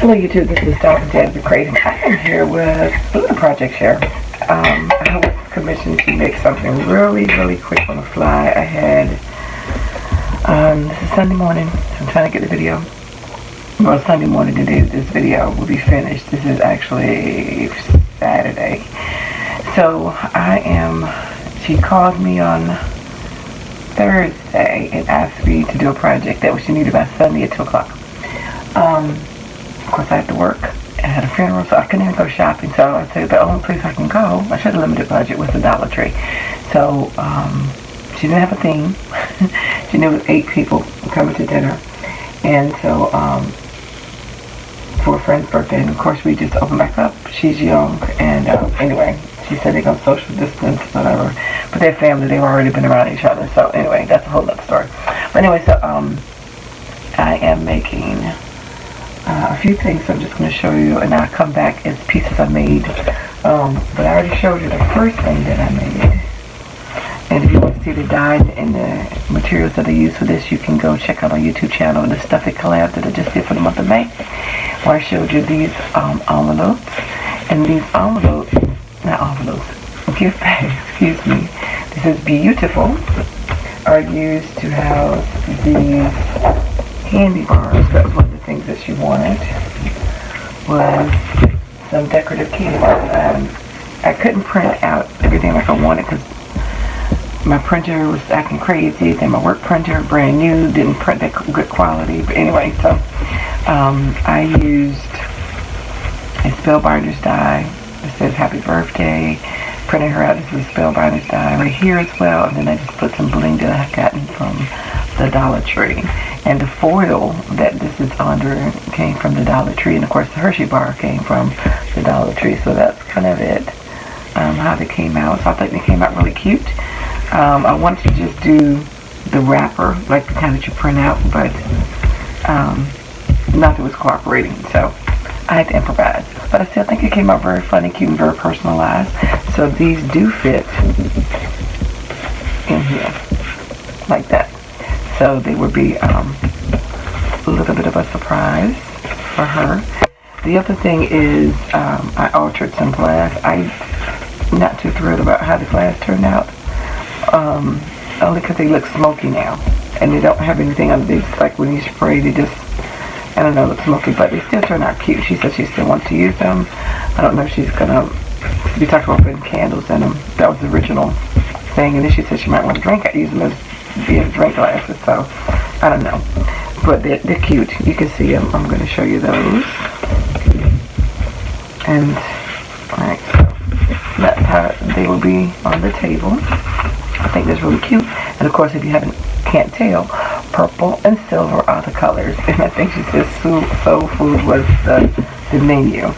Hello YouTube, this is DaretoBeCreative. I am here with a little project share. I was commissioned to make something really quick on the fly. I had, this is Sunday morning, so I'm trying to get the video. Well, Sunday morning today this video will be finished. This is actually Saturday. So she called me on Thursday and asked me to do a project that she needed by Sunday at 2 o'clock. Of course, I had to work. I had a funeral, so I couldn't even go shopping. So I said the only place I can go, I should have limited budget, was the Dollar Tree. So she didn't have a theme. She knew it was 8 people coming to dinner. And so for a friend's birthday, and of course we just opened back up. She's young, and anyway, she said they're going to social distance, whatever. But their family, they've already been around each other. So anyway, that's a whole other story. But anyway, so I am making a few things. So I'm just going to show you, and I'll come back as pieces I made. But I already showed you the first thing that I made. And if you want to see the dye and the materials that I use for this, you can go check out my YouTube channel and the stuffy collab that I just did for the month of May, where I showed you these envelopes. And these gift bags, excuse me, this is beautiful, are used to house these candy bars. That was one of the things that she wanted, was some decorative candy bars. I couldn't print out everything like I wanted because my printer was acting crazy, then my work printer, brand new, didn't print that good quality. But anyway, so I used a Spellbinders die that says happy birthday, printed her out as a Spellbinders die right here as well, and then I just put some bling that I had gotten from the Dollar Tree. And the foil that this is under came from the Dollar Tree, and of course the Hershey bar came from the Dollar Tree. So that's kind of it, how they came out. So I think they came out really cute. I wanted to just do the wrapper, like the kind that you print out, but nothing was cooperating, so I had to improvise. But I still think it came out very funny, cute, and very personalized. So these do fit in here, like that. So they would be a little bit of a surprise for her. The other thing is I altered some glass. I'm not too thrilled about how the glass turned out. Only because they look smoky now, and they don't have anything on these. Like when you spray, they just, I don't know, look smoky, but they still turn out cute. She said she still wants to use them. I don't know if she's gonna be talking about putting candles in them. That was the original thing, and then she said she might want to drink. I use them as being drink glasses, so I don't know. But they're cute. You can see them. I'm going to show you those. And alright, so that's how they will be on the table. I think that's really cute. And of course, if you can't tell, purple and silver are the colors. And I think she said soul food was the menu.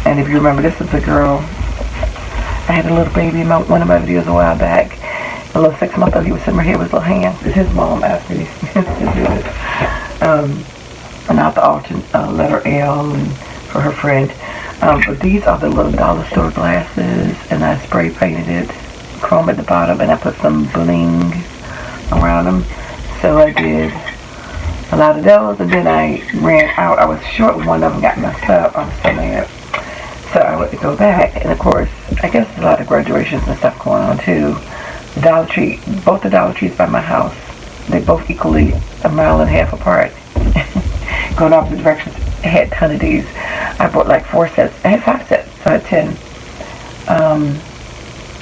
And if you remember, this is the girl, I had a little baby in one of my videos a while back. A little 6-month-old, he was sitting right here with his little hand. His mom asked me to do this. And out the alternate letter L and for her friend. But these are the little dollar store glasses, and I spray painted it, chrome at the bottom, and I put some bling around them. So I did a lot of those, and then I ran out. I was short one of them, got messed up. I was so mad. So I went to go back, and of course, I guess there's a lot of graduations and stuff going on too. The Dollar Tree, both the Dollar Trees by my house, they both equally 1.5 miles apart. Going opposite directions. I had a ton of these. I bought like 4 sets. I had 5 sets, so I had 10.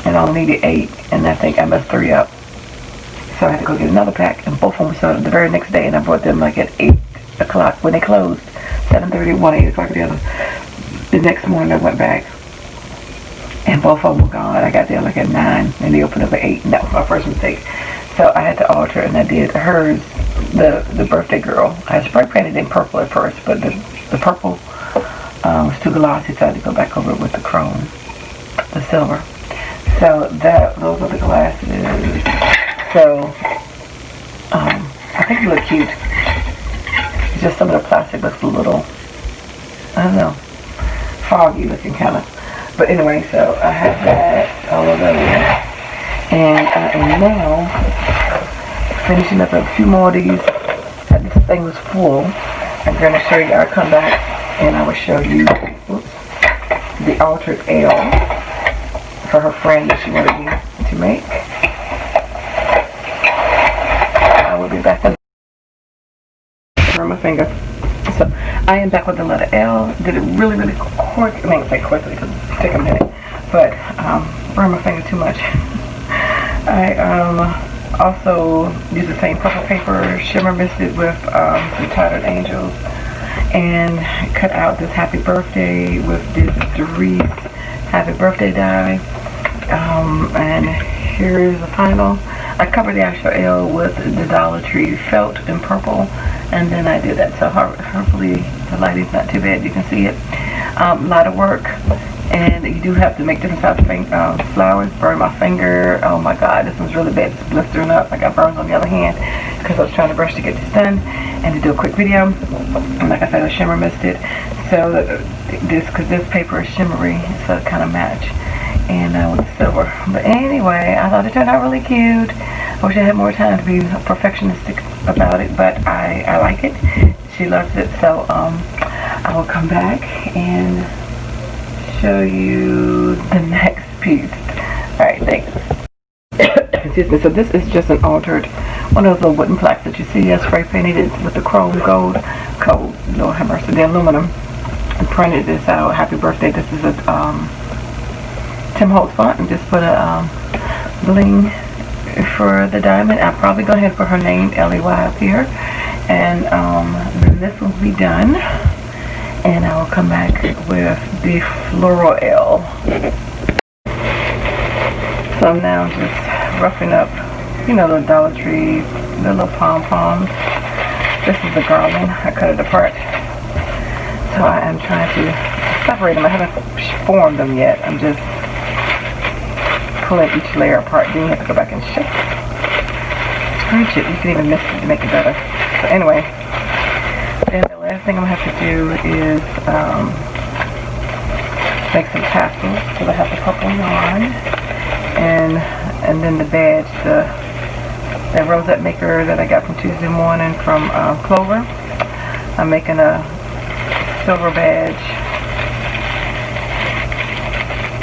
And I only needed 8, and I think I messed 3 up. So I had to go get another pack, and both of them were sold the very next day, and I bought them like at 8 o'clock when they closed. 7:30 one, 8 o'clock the other. The next morning I went back, and both of them were gone. I got there like at 9, and they opened up at 8, and that was my first mistake. So I had to alter, and I did hers, the birthday girl. I spray painted in purple at first, but the purple was too glossy, so I had to go back over it with the chrome, the silver. So those are the glasses. So I think they look cute. It's just some of the plastic looks a little, I don't know, foggy looking kind of. But anyway, so I have that all over there. And I am now finishing up a few more of these. This thing was full. I'm going to show you, I'll come back and I will show you the altered L for her friend that she wanted me to make. I will be back with my finger. So I am back with the letter L. Did it really, really quick. I mean, say quickly because it took a minute, but burn my finger too much. I also used the same purple paper, shimmer misted with some tattered angels, and cut out this happy birthday with this Dareto's happy birthday die. And here is the final. I covered the actual L with the Dollar Tree felt in purple, and then I did that. So hopefully the lighting's not too bad. You can see it. A lot of work, and you do have to make different types of flowers. Burn my finger. Oh my God, this one's really bad. It's blistering up. I got burns on the other hand because I was trying to rush to get this done and to do a quick video. And like I said, I shimmer misted. So because this paper is shimmery, so it kind of match. And with silver. But anyway, I thought it turned out really cute. I wish I had more time to be perfectionistic about it, but I like it. She loves it, so I will come back and show you the next piece. Alright, thanks. Excuse me. So this is just an altered, one of those little wooden plaques that you see. I spray painted it with the chrome gold, Lord have mercy, the aluminum, and printed this out. Happy birthday. This is a Tim Holtz font, and just put a bling for the diamond. I'll probably go ahead and put her name, L-E-Y, up here, and then this will be done, and I will come back with the floral L. So I'm now just roughing up, you know, the Dollar Tree, the little pom-poms. This is the garland. I cut it apart, so I am trying to separate them. I haven't formed them yet. I'm just pulling each layer apart. Then you have to go back and scratch it. You can even mix it to make it better. So anyway, then the last thing I'm gonna have to do is make some tassels. So I have the purple yarn, and then the badge, the rosette maker that I got from Tuesday morning from Clover. I'm making a silver badge.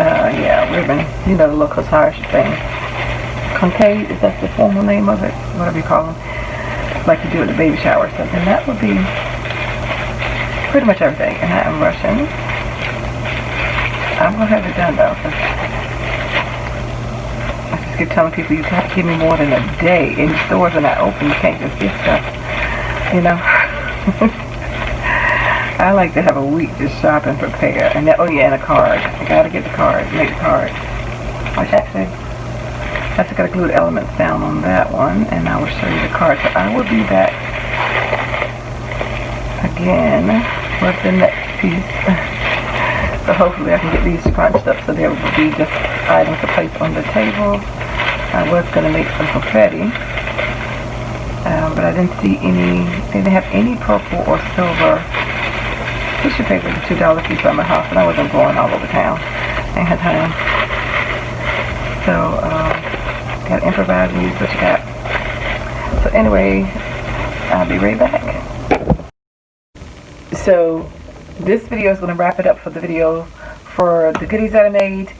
Yeah, ribbon, you know, the little corsage thing. Concave, is that the formal name of it? Whatever you call them. Like to do at the baby shower or something. That would be pretty much everything. And I am rushing. I'm going to have it done though. I just keep telling people you have to give me more than a day. And the stores are not open. You can't just get stuff, you know. I like to have a week to shop and prepare. And oh yeah, and a card. I gotta get the card, make the card. Which actually, I have to gotta glue the elements down on that one, and I will show you the card. So I will be back again with the next piece. So hopefully I can get these scrunched up so there will be just items to place on the table. I was gonna make some confetti, but I didn't see any. They didn't have any purple or silver tissue paper, the $2 piece by my house, and I wasn't going all over town. I ain't had time. So, gotta improvise and use what you got. So anyway, I'll be right back. So, this video is going to wrap it up for the video for the goodies that I made.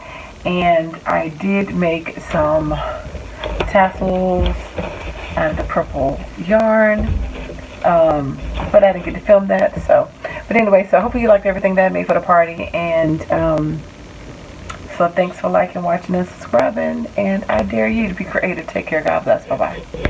And I did make some tassels out of the purple yarn. But I didn't get to film that, so. But anyway, so hopefully you liked everything that I made for the party, and so thanks for liking, watching, and subscribing, and I dare you to be creative. Take care. God bless. Bye-bye.